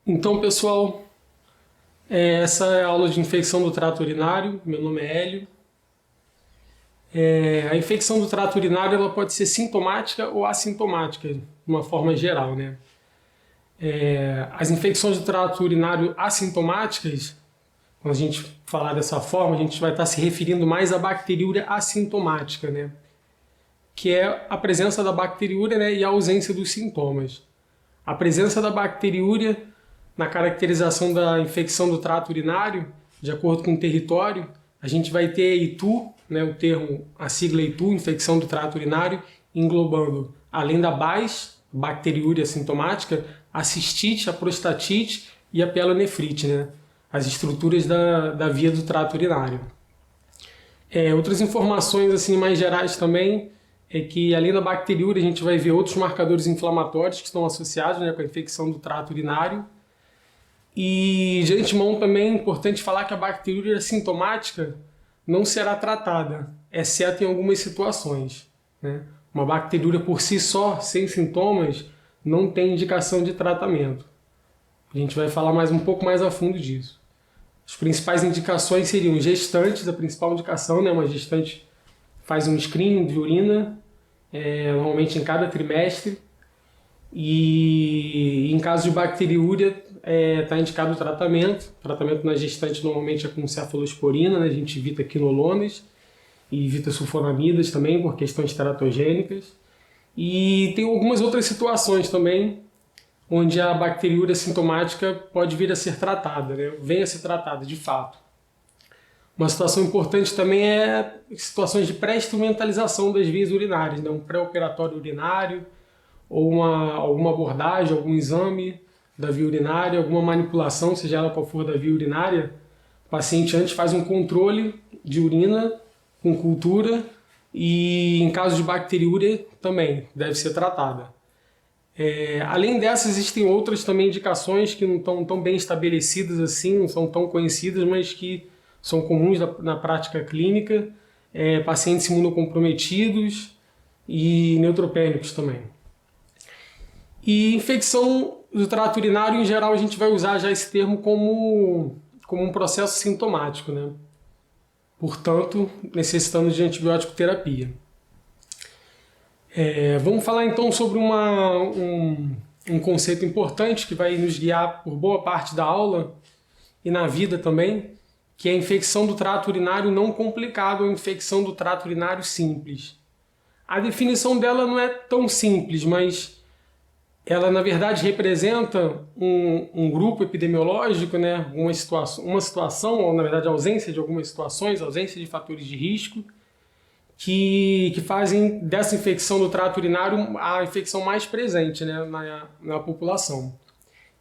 Então, pessoal, essa é a aula de infecção do trato urinário. Meu nome é Hélio. A infecção do trato urinário ela pode ser sintomática ou assintomática, de uma forma geral, né? As infecções do trato urinário assintomáticas, quando a gente falar dessa forma, a gente vai estar se referindo mais à bacteriúria assintomática, né? Que é a presença da bacteriúria, né, e a ausência dos sintomas. A presença da bacteriúria na caracterização da infecção do trato urinário, de acordo com o território, a gente vai ter ITU, né, o termo, a sigla ITU, infecção do trato urinário, englobando, além da BAIS, bacteriúria sintomática, a cistite, a prostatite e a pielonefrite, né, as estruturas da via do trato urinário. Outras informações assim mais gerais também é que, além da bacteriúria, a gente vai ver outros marcadores inflamatórios que estão associados, né, com a infecção do trato urinário. E, de antemão, também é importante falar que a bacteriúria sintomática não será tratada, exceto em algumas situações, né? Uma bacteriúria por si só, sem sintomas, não tem indicação de tratamento. A gente vai falar um pouco mais a fundo disso. As principais indicações seriam gestantes, a principal indicação, né? Uma gestante faz um screening de urina, normalmente em cada trimestre, e em caso de bacteriúria está indicado o tratamento. O tratamento na gestante normalmente é com cefalosporina, né? A gente evita quinolonas e evita sulfonamidas também por questões teratogênicas. E tem algumas outras situações também onde a bacteriúria sintomática pode vir a ser tratada, né? Vem a ser tratada de fato. Uma situação importante também é situações de pré-instrumentalização das vias urinárias, né? Um pré-operatório urinário, ou alguma abordagem, algum exame da via urinária, alguma manipulação, seja ela qual for da via urinária. O paciente antes faz um controle de urina com cultura e, em caso de bacteriúria, também deve ser tratada. Além dessas, existem outras também indicações que não estão tão bem estabelecidas assim, não são tão conhecidas, mas que são comuns na prática clínica, pacientes imunocomprometidos e neutropênicos também. E infecção do trato urinário, em geral, a gente vai usar já esse termo como um processo sintomático, né? Portanto, necessitando de antibiótico terapia. Vamos falar então sobre um conceito importante que vai nos guiar por boa parte da aula e na vida também, que é a infecção do trato urinário não complicado ou infecção do trato urinário simples. A definição dela não é tão simples, mas ela, na verdade, representa um grupo epidemiológico, né? Uma situação, ou na verdade a ausência de algumas situações, ausência de fatores de risco, que fazem dessa infecção do trato urinário a infecção mais presente, né, na população.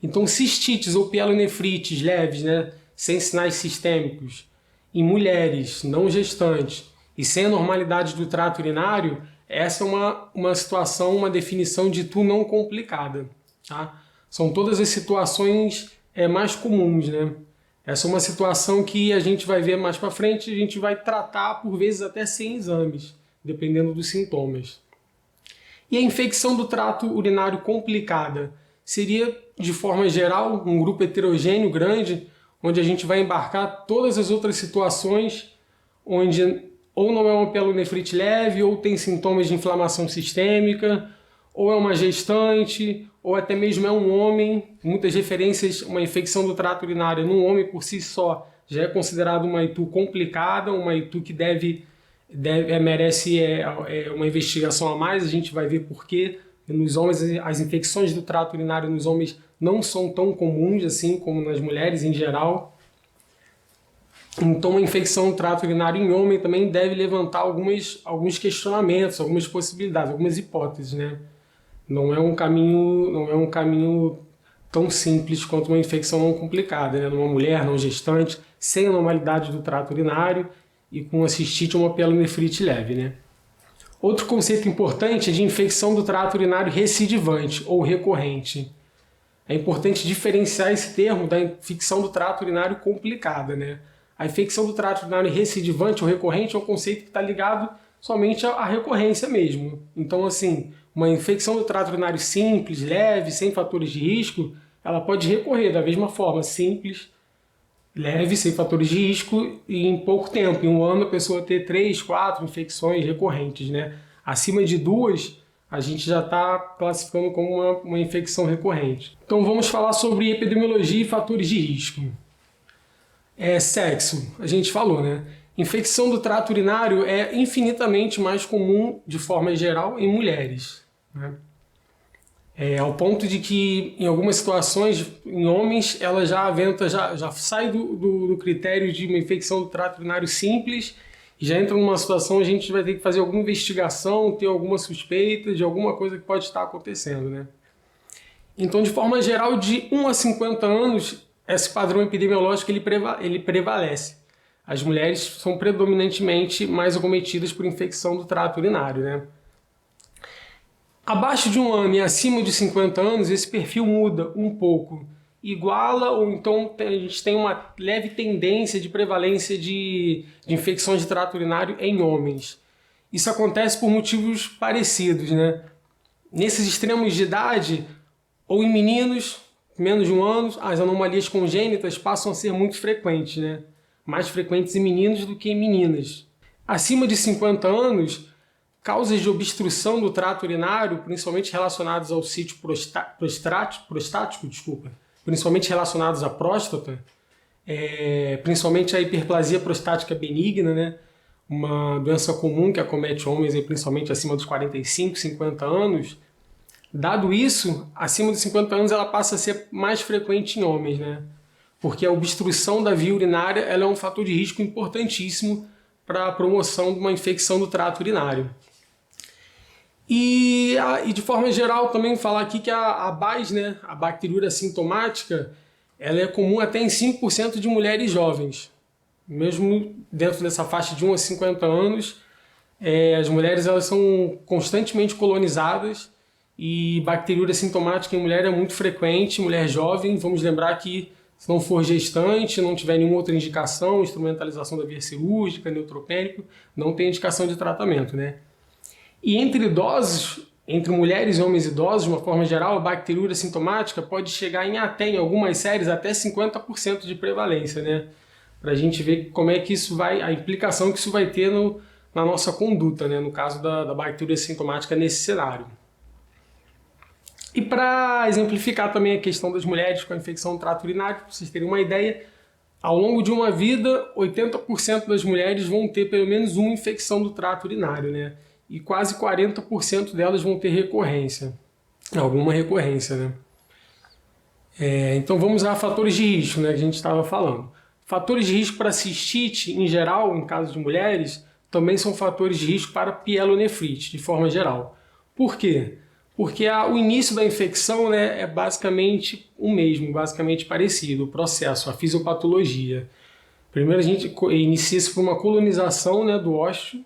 Então, cistites ou pielonefrites leves, né, sem sinais sistêmicos, em mulheres não gestantes e sem anormalidades do trato urinário, essa é uma situação, uma definição de ITU não complicada. Tá? São todas as situações mais comuns, né? Essa é uma situação que a gente vai ver mais para frente, a gente vai tratar por vezes até sem exames, dependendo dos sintomas. E a infecção do trato urinário complicada seria, de forma geral, um grupo heterogêneo grande, onde a gente vai embarcar todas as outras situações onde ou não é uma pielonefrite leve, ou tem sintomas de inflamação sistêmica, ou é uma gestante, ou até mesmo é um homem. Muitas referências, uma infecção do trato urinário num homem por si só já é considerado uma ITU complicada, uma ITU que merece uma investigação a mais. A gente vai ver por quê. Nos homens, as infecções do trato urinário nos homens não são tão comuns assim como nas mulheres em geral. Então, a infecção do trato urinário em homem também deve levantar alguns questionamentos, algumas possibilidades, algumas hipóteses, né? Não é um caminho tão simples quanto uma infecção não complicada, né? Numa mulher não gestante, sem anormalidade do trato urinário e com uma cistite ou uma pielonefrite leve, né? Outro conceito importante é de infecção do trato urinário recidivante ou recorrente. É importante diferenciar esse termo da infecção do trato urinário complicada, né? A infecção do trato urinário recidivante ou recorrente é um conceito que está ligado somente à recorrência mesmo. Então, assim, uma infecção do trato urinário simples, leve, sem fatores de risco, ela pode recorrer da mesma forma, simples, leve, sem fatores de risco, e em pouco tempo, em um ano, a pessoa ter 3, 4 infecções recorrentes, né? Acima de 2, a gente já está classificando como uma infecção recorrente. Então vamos falar sobre epidemiologia e fatores de risco. Sexo, a gente falou, né? Infecção do trato urinário é infinitamente mais comum, de forma geral, em mulheres, né? Ao ponto de que, em algumas situações, em homens, ela já sai do critério de uma infecção do trato urinário simples e já entra numa situação a gente vai ter que fazer alguma investigação, ter alguma suspeita de alguma coisa que pode estar acontecendo, né? Então, de forma geral, de 1 a 50 anos, esse padrão epidemiológico ele prevalece. As mulheres são predominantemente mais acometidas por infecção do trato urinário, né? Abaixo de 1 ano e acima de 50 anos, esse perfil muda um pouco. Iguala ou então a gente tem uma leve tendência de prevalência de infecções de trato urinário em homens. Isso acontece por motivos parecidos, né? Nesses extremos de idade, ou em meninos, menos de 1 ano, as anomalias congênitas passam a ser muito frequentes, né? Mais frequentes em meninos do que em meninas. Acima de 50 anos, causas de obstrução do trato urinário, principalmente relacionadas ao sítio prostático, principalmente relacionados à próstata, principalmente a hiperplasia prostática benigna, né? Uma doença comum que acomete homens principalmente acima dos 45, 50 anos. Dado isso, acima dos 50 anos ela passa a ser mais frequente em homens, né? Porque a obstrução da via urinária ela é um fator de risco importantíssimo para a promoção de uma infecção do trato urinário. E de forma geral também falar aqui que a BAS, né, a bacteriúria sintomática, ela é comum até em 5% de mulheres jovens. Mesmo dentro dessa faixa de 1 a 50 anos, as mulheres elas são constantemente colonizadas e bacteriúria sintomática em mulher é muito frequente, mulher jovem. Vamos lembrar que se não for gestante, não tiver nenhuma outra indicação, instrumentalização da via cirúrgica, neutropênico, não tem indicação de tratamento, né? E entre idosos, entre mulheres e homens idosos, de uma forma geral, a bacteriúria sintomática pode chegar em algumas séries, até 50% de prevalência, né? Para a gente ver como é que isso vai, a implicação que isso vai ter na nossa conduta, né? No caso da bacteriúria sintomática nesse cenário. E para exemplificar também a questão das mulheres com a infecção do trato urinário, para vocês terem uma ideia, ao longo de uma vida, 80% das mulheres vão ter pelo menos uma infecção do trato urinário, né? E quase 40% delas vão ter recorrência, alguma recorrência, né? Então vamos a fatores de risco, né, que a gente estava falando. Fatores de risco para cistite, em geral, em caso de mulheres, também são fatores de risco para pielonefrite, de forma geral. Por quê? Porque o início da infecção, né, é basicamente o mesmo, basicamente parecido, o processo, a fisiopatologia. Primeiro a gente inicia-se por uma colonização, né, do ósseo,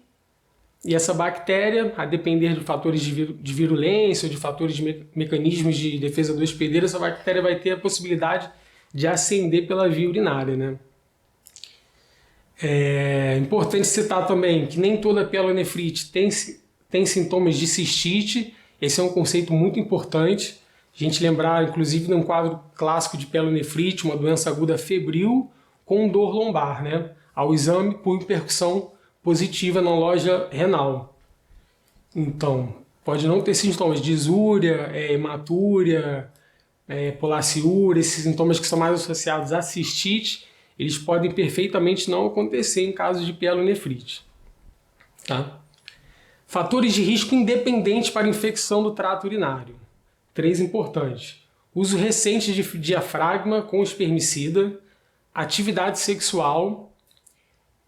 e essa bactéria, a depender de fatores de virulência ou de fatores de mecanismos de defesa do hospedeiro, essa bactéria vai ter a possibilidade de ascender pela via urinária, né? É importante citar também que nem toda pielonefrite tem sintomas de cistite. Esse é um conceito muito importante. A gente lembrar, inclusive, de um quadro clássico de pielonefrite, uma doença aguda febril com dor lombar, né? Ao exame por percussão positiva na loja renal. Então, pode não ter sintomas de isúria, hematúria, polaciúria, esses sintomas que são mais associados à cistite, eles podem perfeitamente não acontecer em caso de pielonefrite. Tá? Fatores de risco independentes para infecção do trato urinário. 3 importantes. Uso recente de diafragma com espermicida, atividade sexual,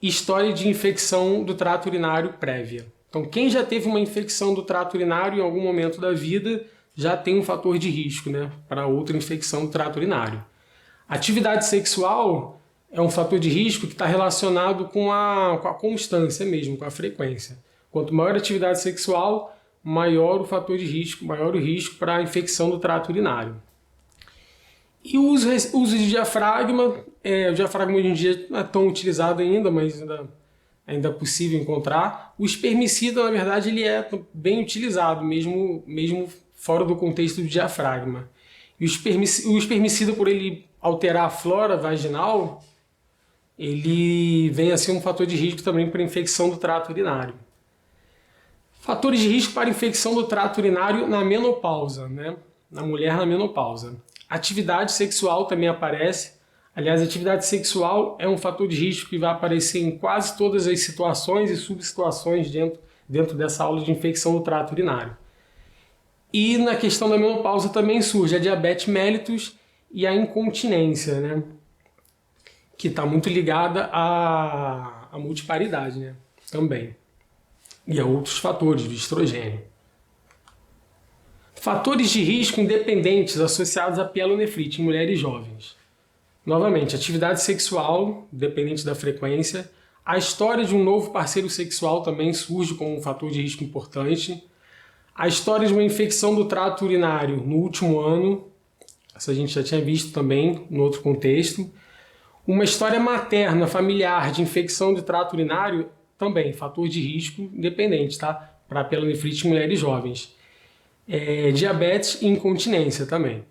história de infecção do trato urinário prévia. Então, quem já teve uma infecção do trato urinário em algum momento da vida já tem um fator de risco, né, para outra infecção do trato urinário. Atividade sexual é um fator de risco que está relacionado com a constância mesmo, com a frequência. Quanto maior a atividade sexual, maior o fator de risco, maior o risco para a infecção do trato urinário. E o uso de diafragma, o diafragma hoje em dia não é tão utilizado ainda, mas ainda é possível encontrar. O espermicida, na verdade, ele é bem utilizado, mesmo fora do contexto do diafragma. E o espermicida, por ele alterar a flora vaginal, ele vem a ser um fator de risco também para infecção do trato urinário. Fatores de risco para infecção do trato urinário na menopausa, né? Na mulher na menopausa. Atividade sexual também aparece. Aliás, a atividade sexual é um fator de risco que vai aparecer em quase todas as situações e subsituações dentro dessa aula de infecção do trato urinário. E na questão da menopausa também surge a diabetes mellitus e a incontinência, né? Que está muito ligada à multiparidade, né? Também. E a outros fatores do estrogênio. Fatores de risco independentes associados à pielonefrite em mulheres jovens. Novamente, atividade sexual, dependente da frequência. A história de um novo parceiro sexual também surge como um fator de risco importante. A história de uma infecção do trato urinário no último ano. Essa a gente já tinha visto também no outro contexto. Uma história materna, familiar de infecção de trato urinário, também fator de risco independente, tá? Para pielonefrite em mulheres jovens. Diabetes e incontinência também.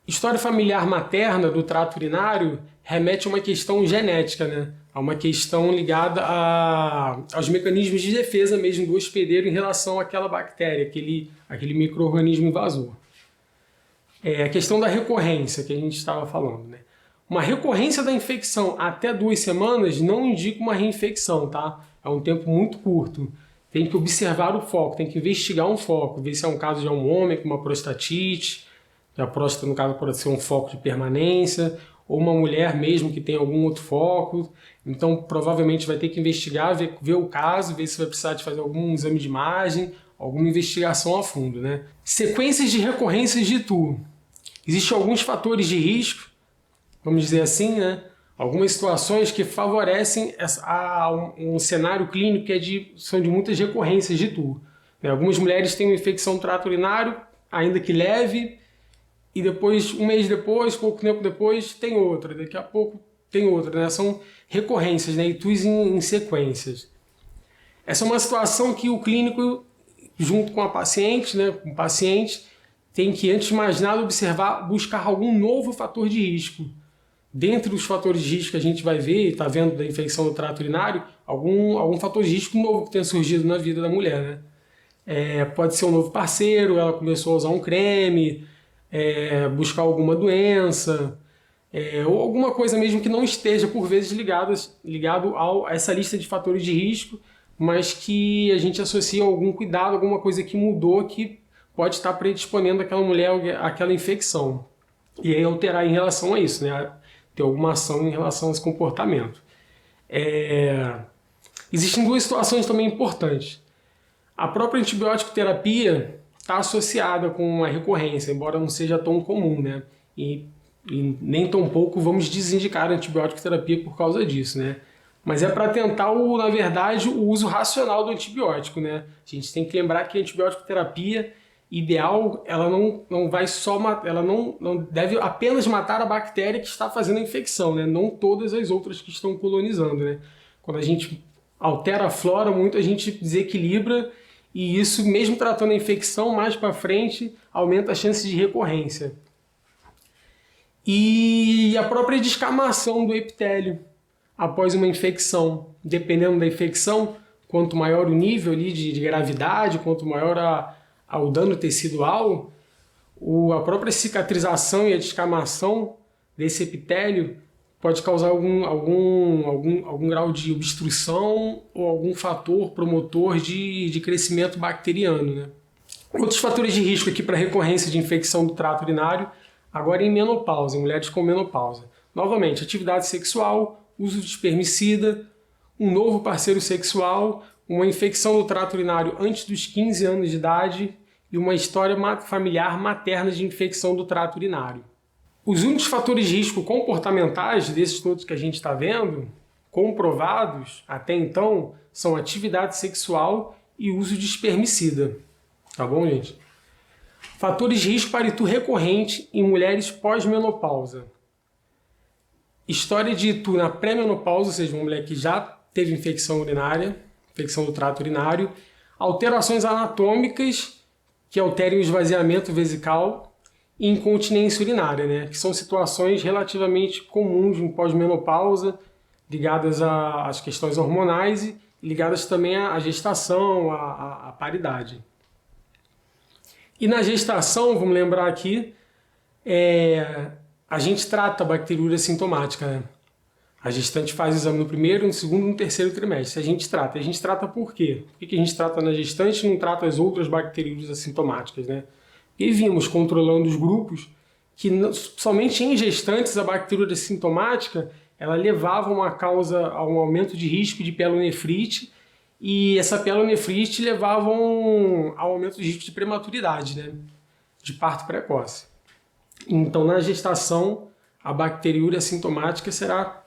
História familiar materna do trato urinário remete a uma questão genética, né? A uma questão ligada aos mecanismos de defesa mesmo do hospedeiro em relação àquela bactéria, aquele micro-organismo invasor. A questão da recorrência que a gente estava falando, né? Uma recorrência da infecção até 2 semanas não indica uma reinfecção, tá? É um tempo muito curto. Tem que observar o foco, tem que investigar um foco, ver se é um caso de um homem com uma prostatite, que a próstata, no caso, pode ser um foco de permanência, ou uma mulher mesmo que tem algum outro foco. Então, provavelmente vai ter que investigar, ver o caso, ver se vai precisar de fazer algum exame de imagem, alguma investigação a fundo, né? Sequências de recorrências de TUR. Existem alguns fatores de risco, vamos dizer assim, né? Algumas situações que favorecem um cenário clínico que são de muitas recorrências de TUR. Algumas mulheres têm uma infecção do trato urinário, ainda que leve, e depois, um mês depois, pouco tempo depois, tem outra. Daqui a pouco tem outra, né? São recorrências, né? E TURs em sequências. Essa é uma situação que o clínico, junto com a paciente, né? Com o paciente, tem que, antes de mais nada, buscar algum novo fator de risco. Dentre os fatores de risco que a gente vai ver, está vendo da infecção do trato urinário, algum fator de risco novo que tenha surgido na vida da mulher, né? Pode ser um novo parceiro, ela começou a usar um creme, buscar alguma doença, ou alguma coisa mesmo que não esteja, por vezes, ligado a essa lista de fatores de risco, mas que a gente associa a algum cuidado, alguma coisa que mudou, que pode estar predisponendo aquela mulher àquela infecção. E aí alterar em relação a isso, né? Ter alguma ação em relação a esse comportamento. Existem 2 situações também importantes. A própria antibiótico terapia está associada com a recorrência, embora não seja tão comum, né? E nem tão pouco vamos desindicar a antibiótico terapia por causa disso, né? Mas é para tentar, na verdade, o uso racional do antibiótico, né? A gente tem que lembrar que a antibiótico terapia ideal, ela não vai ela não deve apenas matar a bactéria que está fazendo a infecção, né? Não todas as outras que estão colonizando, né? Quando a gente altera a flora muito, a gente desequilibra, e isso, mesmo tratando a infecção, mais para frente, aumenta a chance de recorrência. E a própria descamação do epitélio após uma infecção. Dependendo da infecção, quanto maior o nível ali de gravidade, quanto maior o dano tecidual, a própria cicatrização e a descamação desse epitélio pode causar algum grau de obstrução ou algum fator promotor de crescimento bacteriano, né? Outros fatores de risco aqui para recorrência de infecção do trato urinário, agora em menopausa, em mulheres com menopausa. Novamente, atividade sexual, uso de espermicida, um novo parceiro sexual, uma infecção do trato urinário antes dos 15 anos de idade e uma história familiar materna de infecção do trato urinário. Os únicos fatores de risco comportamentais desses todos que a gente está vendo, comprovados até então, são atividade sexual e uso de espermicida. Tá bom, gente? Fatores de risco para itu recorrente em mulheres pós-menopausa. História de itu na pré-menopausa, ou seja, uma mulher que já teve infecção urinária, infecção do trato urinário, alterações anatômicas que alterem o esvaziamento vesical e incontinência urinária, né? Que são situações relativamente comuns em pós-menopausa, ligadas às questões hormonais e ligadas também à gestação, à paridade. E na gestação, vamos lembrar aqui, a gente trata a bacteriúria sintomática, né? A gestante faz o exame no primeiro, no segundo e no terceiro trimestre. A gente trata por quê? Por que a gente trata na gestante e não trata as outras bacteriúrias assintomáticas, né? E vimos, controlando os grupos, que somente em gestantes a bacteriúria sintomática ela levava a um aumento de risco de pielonefrite, e essa pielonefrite levava ao aumento de risco de prematuridade, né? De parto precoce. Então, na gestação, a bacteriúria sintomática será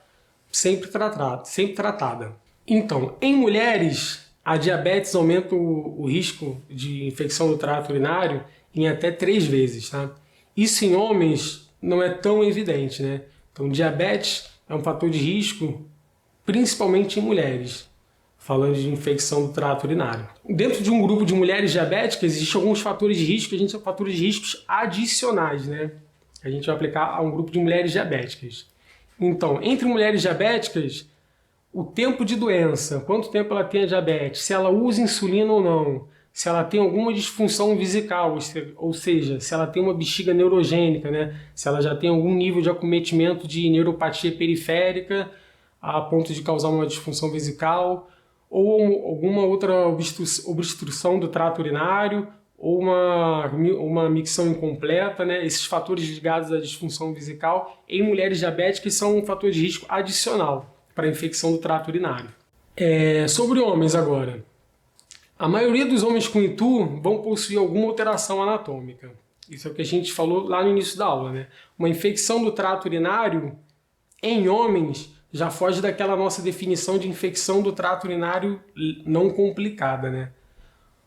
sempre tratada. Então, em mulheres, a diabetes aumenta o risco de infecção do trato urinário em até 3 vezes, tá? Isso em homens não é tão evidente, né? Então, diabetes é um fator de risco principalmente em mulheres, falando de infecção do trato urinário. Dentro de um grupo de mulheres diabéticas, existem alguns fatores de risco, que a gente chama de fatores de riscos adicionais, né? A gente vai aplicar a um grupo de mulheres diabéticas. Então, entre mulheres diabéticas, o tempo de doença, quanto tempo ela tem a diabetes, se ela usa insulina ou não, se ela tem alguma disfunção vesical, ou seja, se ela tem uma bexiga neurogênica, né? Se ela já tem algum nível de acometimento de neuropatia periférica a ponto de causar uma disfunção vesical, ou alguma outra obstrução do trato urinário, ou uma micção incompleta, né? Esses fatores ligados à disfunção vesical em mulheres diabéticas são um fator de risco adicional para a infecção do trato urinário. Sobre homens agora. A maioria dos homens com ITU vão possuir alguma alteração anatômica. Isso é o que a gente falou lá no início da aula, né? Uma infecção do trato urinário em homens já foge daquela nossa definição de infecção do trato urinário não complicada, né?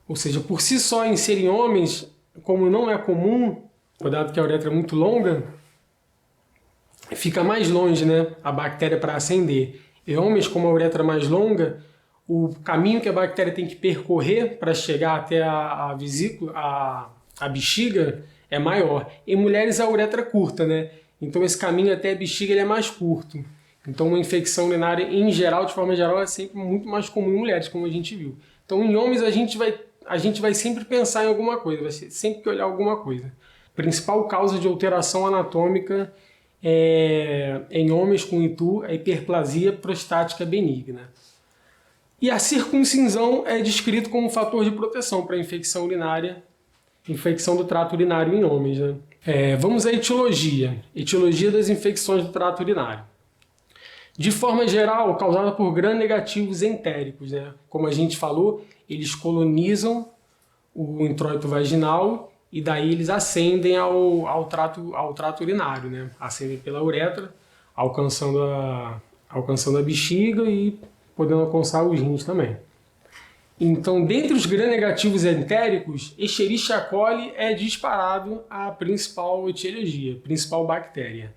Ou seja, por si só, em serem homens, como não é comum, dado que a uretra é muito longa, fica mais longe, né, a bactéria para ascender. Em homens, como a uretra é mais longa, o caminho que a bactéria tem que percorrer para chegar até a vesícula, a bexiga, é maior. Em mulheres, a uretra é curta, né? Então esse caminho até a bexiga ele é mais curto. Então uma infecção urinária, em geral, de forma geral, é sempre muito mais comum em mulheres, como a gente viu. Então em homens a gente vai sempre pensar em alguma coisa, vai sempre que olhar alguma coisa. A principal causa de alteração anatômica em homens com ITU é a hiperplasia prostática benigna. E a circuncisão é descrito como um fator de proteção para a infecção urinária, infecção do trato urinário em homens, né? Vamos à etiologia. Etiologia das infecções do trato urinário. De forma geral, causada por gram-negativos entéricos, né? Como a gente falou, eles colonizam o introito vaginal e daí eles ascendem ao trato urinário, né? Ascendem pela uretra, alcançando a bexiga e podendo alcançar os rins também. Então, dentre os gram-negativos entéricos, Escherichia coli é disparado a principal etiologia, principal bactéria.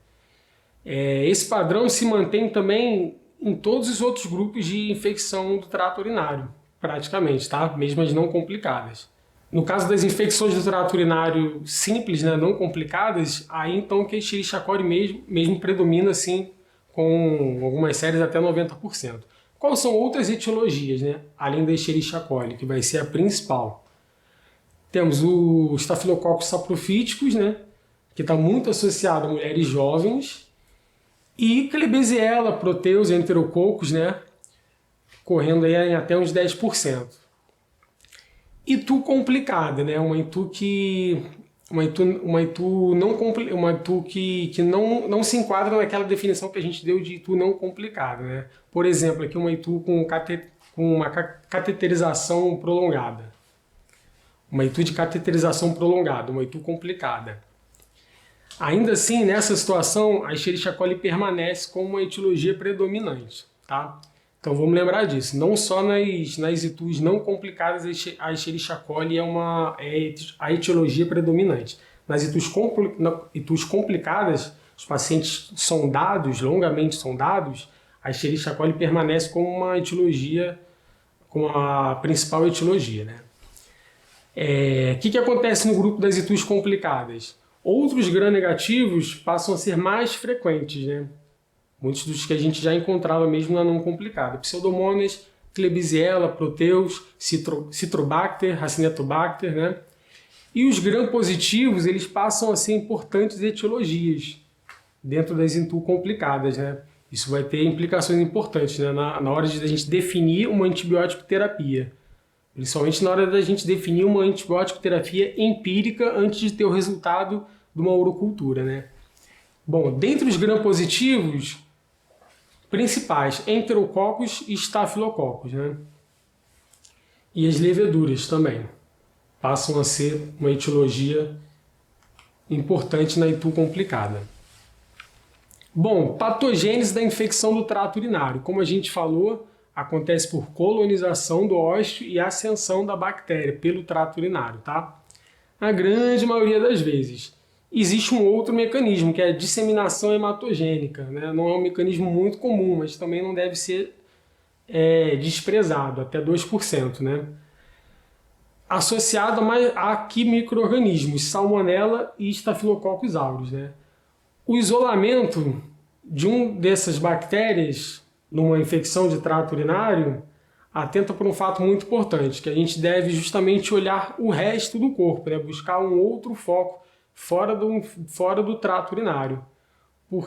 Esse padrão se mantém também em todos os outros grupos de infecção do trato urinário, praticamente, tá? Mesmo as não complicadas. No caso das infecções do trato urinário simples, né, não complicadas, aí então que a Escherichia coli mesmo predomina assim, com algumas séries até 90%. Quais são outras etiologias, né, além da Escherichia coli, que vai ser a principal? Temos o Staphylococcus saprophyticus, né, que está muito associado a mulheres jovens, e Klebsiella, Proteus, Enterococcus, né, correndo aí em até uns 10%. ITU complicada, né, uma ITU que não se enquadra naquela definição que a gente deu de ITU não complicada, né? Por exemplo, aqui uma ITU com uma cateterização prolongada. Uma ITU de cateterização prolongada, uma ITU complicada. Ainda assim, nessa situação, a Escherichia coli permanece como uma etiologia predominante, tá? Então vamos lembrar disso. Não só nas ITUs não complicadas a Escherichia coli é a etiologia predominante. Nas ITUs complicadas, os pacientes sondados, longamente sondados, a Escherichia coli permanece como uma etiologia, como a principal etiologia, né? O que acontece no grupo das ITUs complicadas? Outros gram-negativos passam a ser mais frequentes, né? Muitos dos que a gente já encontrava mesmo na não complicada. Pseudomonas, Klebsiella, Proteus, Citrobacter, Acinetobacter, né? E os gram-positivos, eles passam a ser importantes etiologias dentro das INTU complicadas, né? Isso vai ter implicações importantes, né? Na hora de a gente definir uma antibiótico terapia. Principalmente na hora da gente definir uma antibiótico terapia empírica antes de ter o resultado de uma urocultura, né? Bom, dentre os gram-positivos principais, Enterococcus e Staphylococcus, né? E as leveduras também passam a ser uma etiologia importante na ITU complicada. Bom, patogênese da infecção do trato urinário. Como a gente falou, acontece por colonização do ósseo e ascensão da bactéria pelo trato urinário, tá? Na grande maioria das vezes. Existe um outro mecanismo, que é a disseminação hematogênica, né? Não é um mecanismo muito comum, mas também não deve ser desprezado, até 2%, né? Associado a que micro-organismos, Salmonella e Staphylococcus aureus, né? O isolamento de dessas bactérias numa infecção de trato urinário atenta por um fato muito importante, que a gente deve justamente olhar o resto do corpo, né? Buscar um outro foco fora do trato urinário.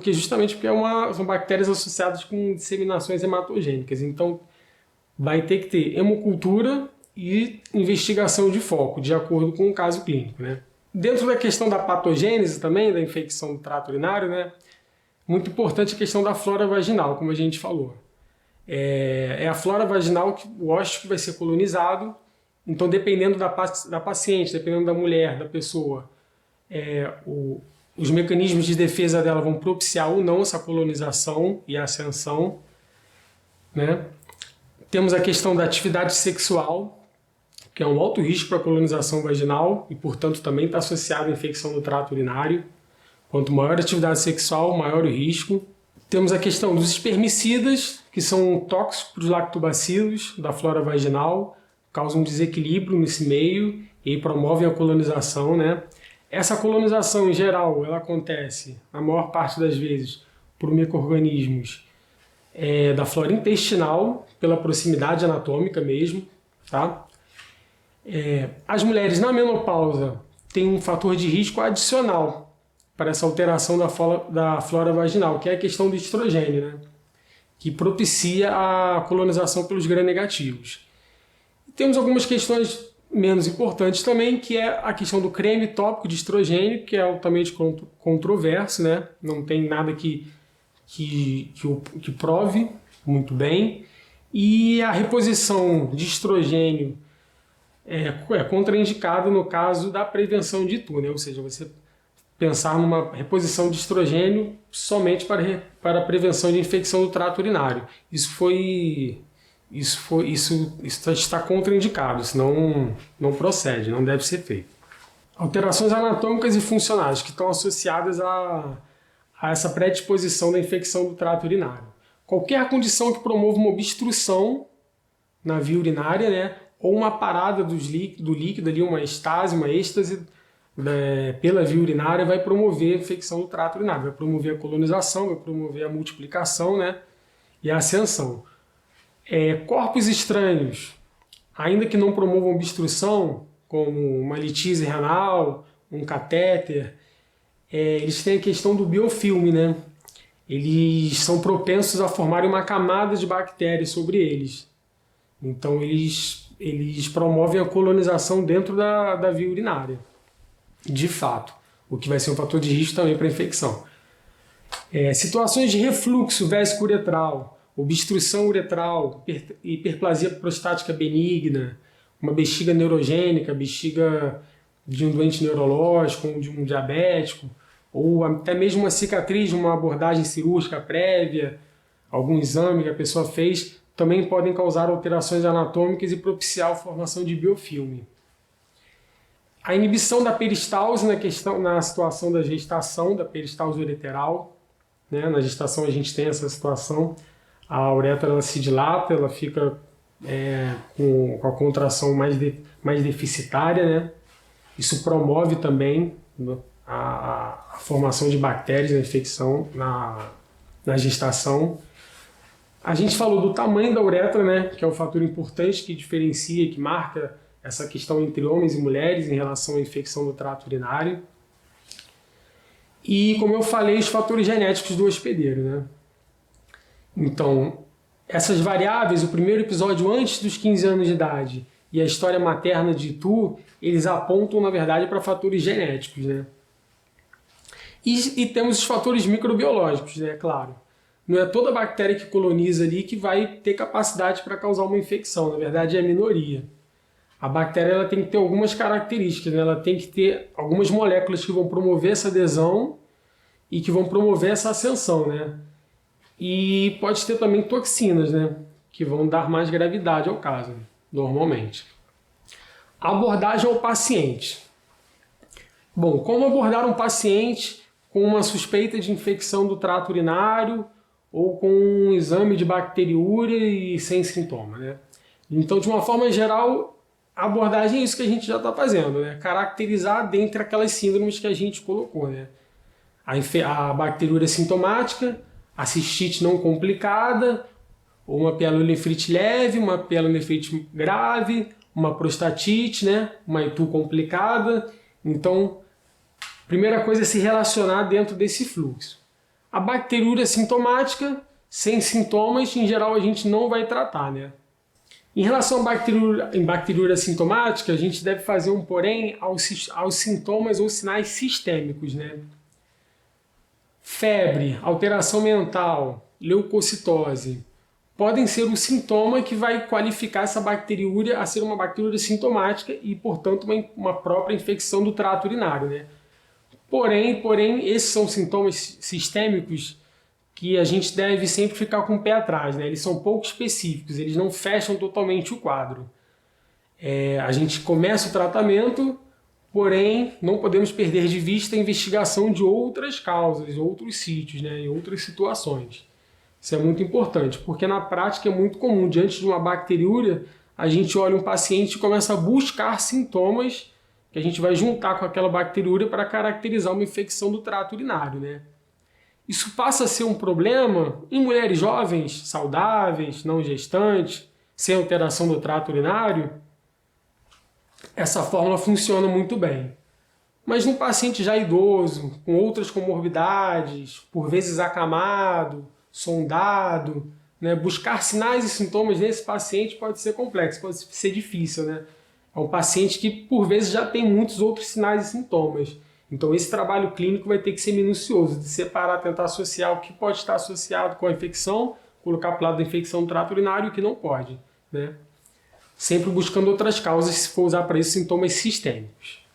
Justamente porque são bactérias associadas com disseminações hematogênicas. Então, vai ter que ter hemocultura e investigação de foco, de acordo com o caso clínico, né? Dentro da questão da patogênese também, da infecção do trato urinário, né? Muito importante a questão da flora vaginal, como a gente falou. É a flora vaginal, o ósseo que vai ser colonizado. Então, dependendo da paciente, dependendo da mulher, da pessoa, os mecanismos de defesa dela vão propiciar ou não essa colonização e ascensão, né? Temos a questão da atividade sexual, que é um alto risco para a colonização vaginal e, portanto, também está associado à infecção do trato urinário. Quanto maior a atividade sexual, maior o risco. Temos a questão dos espermicidas, que são tóxicos para os lactobacilos da flora vaginal, causam um desequilíbrio nesse meio e promovem a colonização, né? Essa colonização, em geral, ela acontece, na maior parte das vezes, por micro-organismos da flora intestinal, pela proximidade anatômica mesmo, tá? As mulheres na menopausa têm um fator de risco adicional para essa alteração da flora vaginal, que é a questão do estrogênio, né? Que propicia a colonização pelos gram-negativos. E temos algumas questões menos importantes também, que é a questão do creme tópico de estrogênio, que é altamente controverso, né? Não tem nada que prove muito bem. E a reposição de estrogênio é contraindicada no caso da prevenção de ITU, né? Ou seja, você pensar numa reposição de estrogênio somente para a prevenção de infecção do trato urinário. Isso está contraindicado, senão não procede, não deve ser feito. Alterações anatômicas e funcionais que estão associadas a essa predisposição da infecção do trato urinário. Qualquer condição que promova uma obstrução na via urinária, né, ou uma parada do líquido, ali, uma estase, uma êxtase pela via urinária, vai promover a infecção do trato urinário, vai promover a colonização, vai promover a multiplicação, né, e a ascensão. Corpos estranhos, ainda que não promovam obstrução, como uma litise renal, um catéter, eles têm a questão do biofilme, né? Eles são propensos a formarem uma camada de bactérias sobre eles. Então eles promovem a colonização dentro da via urinária, de fato, o que vai ser um fator de risco também para a infecção. Situações de refluxo vésico-uretral, obstrução uretral, hiperplasia prostática benigna, uma bexiga neurogênica, bexiga de um doente neurológico, de um diabético, ou até mesmo uma cicatriz de uma abordagem cirúrgica prévia, algum exame que a pessoa fez, também podem causar alterações anatômicas e propiciar a formação de biofilme. A inibição da peristalse na situação da gestação, da peristalse ureteral, né? Na gestação a gente tem essa situação, a uretra ela se dilata, ela fica com a contração mais deficitária, né? Isso promove também a formação de bactérias na infecção, na gestação. A gente falou do tamanho da uretra, né, que é um fator importante que diferencia, que marca essa questão entre homens e mulheres em relação à infecção do trato urinário. E, como eu falei, os fatores genéticos do hospedeiro, né? Então, essas variáveis, o primeiro episódio antes dos 15 anos de idade e a história materna de Itu, eles apontam, na verdade, para fatores genéticos, né? E temos os fatores microbiológicos, né? Claro. Não é toda bactéria que coloniza ali que vai ter capacidade para causar uma infecção. Na verdade, é a minoria. A bactéria ela tem que ter algumas características, né? Ela tem que ter algumas moléculas que vão promover essa adesão e que vão promover essa ascensão, né? E pode ter também toxinas, né? Que vão dar mais gravidade ao caso, normalmente. Abordagem ao paciente. Bom, como abordar um paciente com uma suspeita de infecção do trato urinário ou com um exame de bacteriúria e sem sintoma, né? Então, de uma forma geral, a abordagem é isso que a gente já está fazendo, né? Caracterizar dentre aquelas síndromes que a gente colocou, né? A bacteriúria sintomática, a cistite não complicada, ou uma pielonefrite leve, uma pielonefrite grave, uma prostatite, né? Uma Itu complicada. Então, primeira coisa é se relacionar dentro desse fluxo. A bacteriúria sintomática, sem sintomas, em geral a gente não vai tratar, né? Em relação à bacteriúria sintomática, a gente deve fazer um porém aos sintomas ou sinais sistêmicos, né? Febre, alteração mental, leucocitose, podem ser um sintoma que vai qualificar essa bacteriúria a ser uma bacteriúria sintomática e, portanto, uma própria infecção do trato urinário, né? Porém, esses são sintomas sistêmicos que a gente deve sempre ficar com o pé atrás, né? Eles são pouco específicos, eles não fecham totalmente o quadro. A gente começa o tratamento, porém não podemos perder de vista a investigação de outras causas, outros sítios, né? E outras situações. Isso é muito importante, porque na prática é muito comum, diante de uma bacteriúria, a gente olha um paciente e começa a buscar sintomas que a gente vai juntar com aquela bacteriúria para caracterizar uma infecção do trato urinário, né? Isso passa a ser um problema em mulheres jovens, saudáveis, não gestantes, sem alteração do trato urinário. Essa fórmula funciona muito bem. Mas num paciente já idoso, com outras comorbidades, por vezes acamado, sondado, né, buscar sinais e sintomas nesse paciente pode ser complexo, pode ser difícil, né? É um paciente que, por vezes, já tem muitos outros sinais e sintomas. Então, esse trabalho clínico vai ter que ser minucioso, de separar, tentar associar o que pode estar associado com a infecção, colocar para o lado da infecção do trato urinário e o que não pode, né? Sempre buscando outras causas, se for usar para isso sintomas sistêmicos.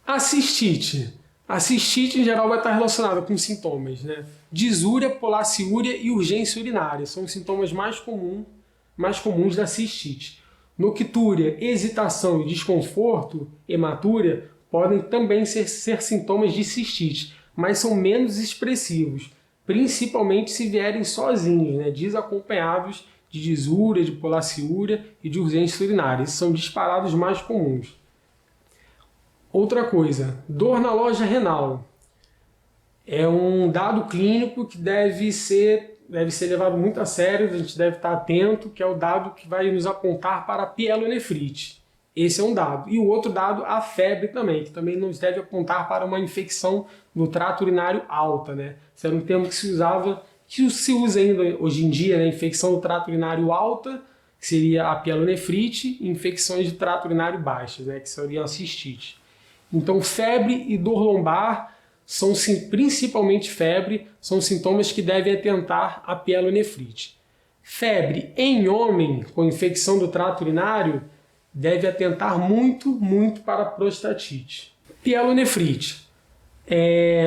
A cistite. A cistite, em geral, vai estar relacionada com sintomas, né? Disúria, polaciúria e urgência urinária. São os sintomas mais comuns da cistite. Noctúria, hesitação e desconforto, hematúria, podem também ser sintomas de cistite, mas são menos expressivos, principalmente se vierem sozinhos, né? Desacompanhados de disúria, de polaciúria e de urgência urinária. Esses são disparados mais comuns. Outra coisa, dor na loja renal. É um dado clínico que deve ser levado muito a sério, a gente deve estar atento, que é o dado que vai nos apontar para a pielonefrite. Esse é um dado. E o outro dado, a febre também, que também nos deve apontar para uma infecção no trato urinário alta, né? Esse era um termo que se usava, que se usa ainda hoje em dia, né? Infecção do trato urinário alta, que seria a pielonefrite, e infecções de trato urinário baixas, né? Que seria a cistite. Então, febre e dor lombar, principalmente febre, são sintomas que devem atentar à pielonefrite. Febre em homem com infecção do trato urinário deve atentar muito para a prostatite. Pielonefrite.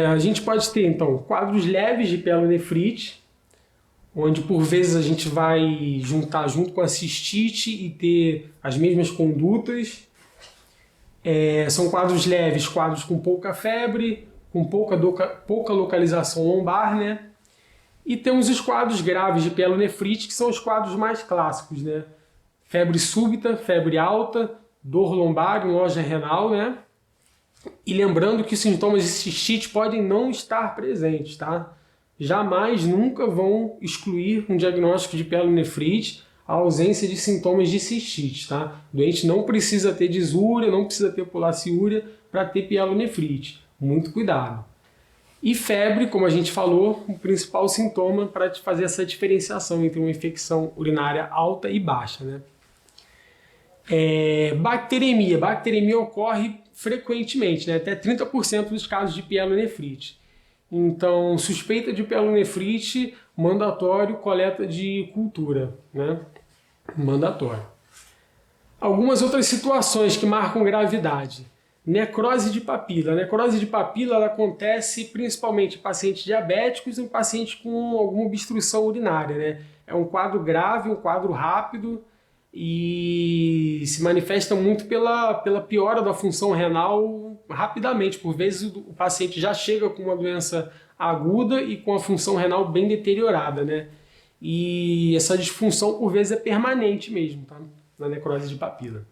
A gente pode ter, então, quadros leves de pielonefrite, onde por vezes a gente vai juntar junto com a cistite e ter as mesmas condutas. São quadros leves, quadros com pouca febre, com pouca localização lombar, né? E temos os quadros graves de pielonefrite, que são os quadros mais clássicos, né? Febre súbita, febre alta, dor lombar em loja renal, né? E lembrando que os sintomas de cistite podem não estar presentes, tá? Jamais, nunca vão excluir um diagnóstico de pielonefrite a ausência de sintomas de cistite, tá? O doente não precisa ter disúria, não precisa ter polaciúria para ter pielonefrite. Muito cuidado. E febre, como a gente falou, o principal sintoma para fazer essa diferenciação entre uma infecção urinária alta e baixa, né? Bacteremia. Bacteremia ocorre frequentemente, né? Até 30% dos casos de pielonefrite. Então, suspeita de pielonefrite, mandatório, coleta de cultura, né? Mandatório. Algumas outras situações que marcam gravidade. Necrose de papila. A necrose de papila ela acontece principalmente em pacientes diabéticos e em pacientes com alguma obstrução urinária, né? É um quadro grave, um quadro rápido e se manifesta muito pela piora da função renal rapidamente. Por vezes o paciente já chega com uma doença aguda e com a função renal bem deteriorada, né? E essa disfunção por vezes é permanente mesmo, tá? Na necrose de papila.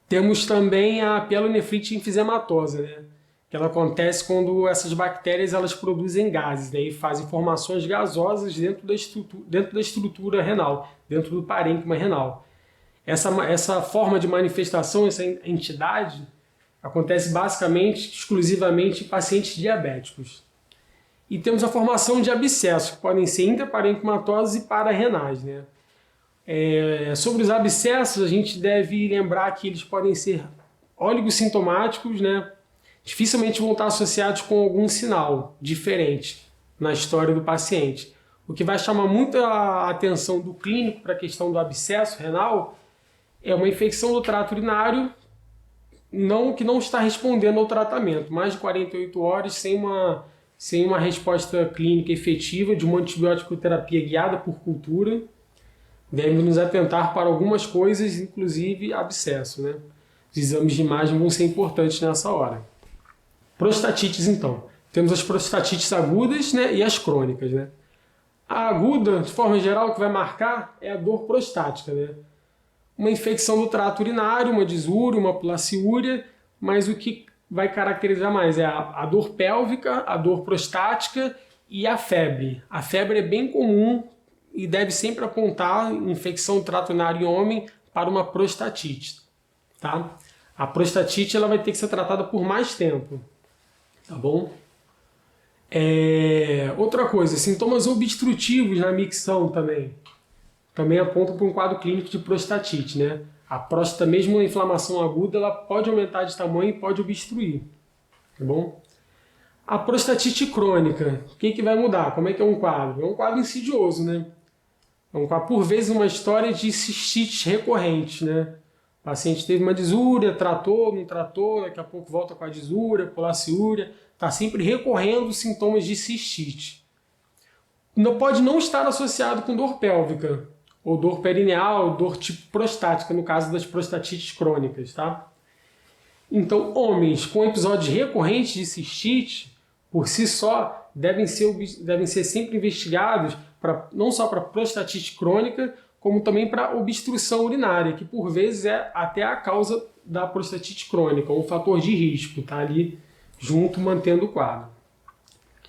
Temos também a pielonefrite enfisematosa, né? Que ela acontece quando essas bactérias elas produzem gases, né? E fazem formações gasosas dentro da estrutura renal, dentro do parênquima renal. Essa forma de manifestação, essa entidade, acontece basicamente, exclusivamente em pacientes diabéticos. E temos a formação de abscessos, que podem ser intraparenquimatosos e pararenais, né? Sobre os abscessos, a gente deve lembrar que eles podem ser oligossintomáticos, né? Dificilmente vão estar associados com algum sinal diferente na história do paciente. O que vai chamar muito a atenção do clínico para a questão do abscesso renal é uma infecção do trato urinário que não está respondendo ao tratamento. Mais de 48 horas sem uma resposta clínica efetiva de uma antibiótico terapia guiada por cultura. Devemos nos atentar para algumas coisas, inclusive abscesso, né? Os exames de imagem vão ser importantes nessa hora. Prostatites, então. Temos as prostatites agudas, né, e as crônicas, né? A aguda, de forma geral, o que vai marcar é a dor prostática, né? Uma infecção do trato urinário, uma disúria, uma polaciúria, mas o que vai caracterizar mais é a dor pélvica, a dor prostática e a febre. A febre é bem comum e deve sempre apontar infecção do trato urinário em homem para uma prostatite, tá? A prostatite ela vai ter que ser tratada por mais tempo, tá bom? Outra coisa, sintomas obstrutivos na micção também apontam para um quadro clínico de prostatite, né? A próstata, mesmo na inflamação aguda, ela pode aumentar de tamanho e pode obstruir, tá bom? A prostatite crônica, o que vai mudar? Como é que é um quadro? É um quadro insidioso, né? É um quadro, por vezes, uma história de cistites recorrentes, né? O paciente teve uma disúria, tratou, não tratou, daqui a pouco volta com a disúria, polaciúria, está sempre recorrendo sintomas de cistite. Pode não estar associado com dor pélvica, ou dor perineal, dor tipo prostática, no caso das prostatites crônicas, tá? Então, homens com episódios recorrentes de cistite, por si só, devem ser sempre investigados não só para prostatite crônica, como também para obstrução urinária, que por vezes é até a causa da prostatite crônica, um fator de risco, tá ali junto mantendo o quadro.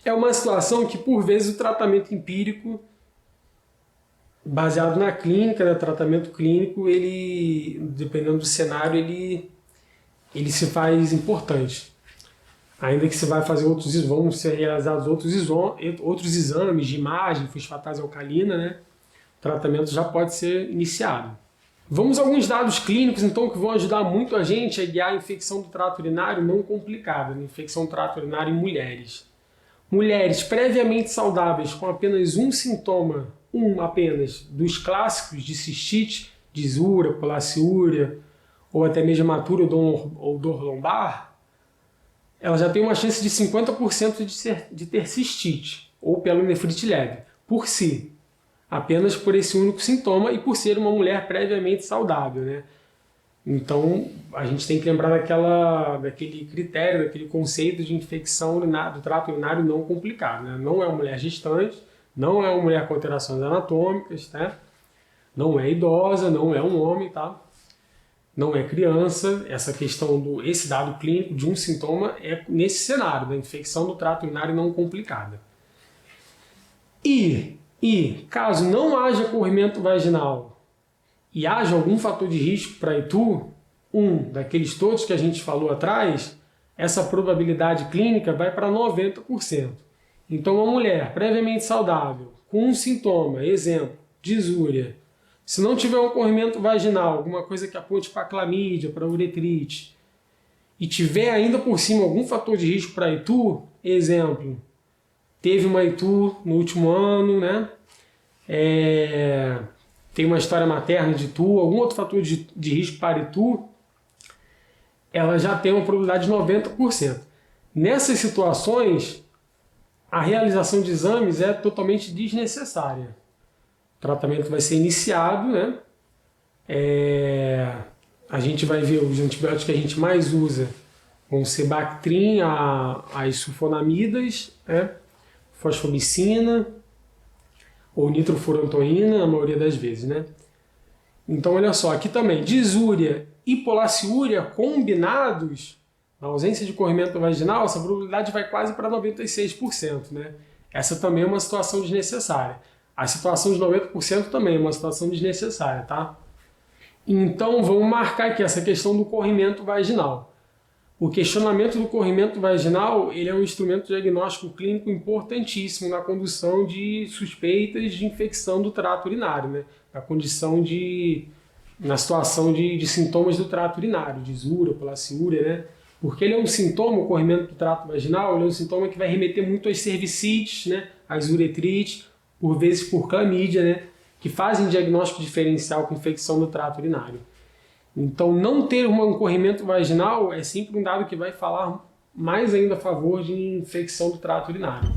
É uma situação que por vezes o tratamento empírico, baseado na clínica, né, tratamento clínico, ele, dependendo do cenário, ele se faz importante. Ainda que se vai fazer vão ser realizados outros exames de imagem, fosfatase alcalina, né? O tratamento já pode ser iniciado. Vamos a alguns dados clínicos, então, que vão ajudar muito a gente a guiar a infecção do trato urinário não complicada, né? Infecção do trato urinário em mulheres. Mulheres previamente saudáveis com apenas um sintoma, apenas, dos clássicos de cistite, disúria, polaciúria, ou até mesmo hematura ou dor lombar, ela já tem uma chance de 50% de ter cistite, ou pielonefrite leve, por si. Apenas por esse único sintoma e por ser uma mulher previamente saudável, né? Então, a gente tem que lembrar daquele critério, daquele conceito de infecção do trato urinário não complicado, né? Não é uma mulher gestante, não é uma mulher com alterações anatômicas, tá? Não é idosa, não é um homem, tá? não é criança. Essa questão esse dado clínico de um sintoma é nesse cenário da infecção do trato urinário não complicada. E caso não haja corrimento vaginal e haja algum fator de risco para ITU, daqueles todos que a gente falou atrás, essa probabilidade clínica vai para 90%. Então, uma mulher previamente saudável, com um sintoma, exemplo, disúria, se não tiver um corrimento vaginal, alguma coisa que aponte para clamídia, para uretrite, e tiver ainda por cima algum fator de risco para ITU, exemplo, teve uma ITU no último ano, né? Tem uma história materna de ITU, algum outro fator de risco para ITU, ela já tem uma probabilidade de 90%. Nessas situações, a realização de exames é totalmente desnecessária. O tratamento vai ser iniciado, né? A gente vai ver os antibióticos que a gente mais usa vão ser Bactrim, as sulfonamidas, né? Fosfomicina ou nitrofurantoína, na maioria das vezes, né? Então, olha só, aqui também, disúria e polaciúria combinados, na ausência de corrimento vaginal, essa probabilidade vai quase para 96%, né? Essa também é uma situação desnecessária. A situação de 90% também é uma situação desnecessária, tá? Então, vamos marcar aqui essa questão do corrimento vaginal. O questionamento do corrimento vaginal, ele é um instrumento diagnóstico clínico importantíssimo na condução de suspeitas de infecção do trato urinário, né? Na situação de sintomas do trato urinário, disúria, polaciúria, né? Porque ele é um sintoma, o corrimento do trato vaginal, ele é um sintoma que vai remeter muito às cervicites, né? Às uretrites, por vezes por clamídia, né? Que fazem diagnóstico diferencial com infecção do trato urinário. Então, não ter um corrimento vaginal é sempre um dado que vai falar mais ainda a favor de infecção do trato urinário.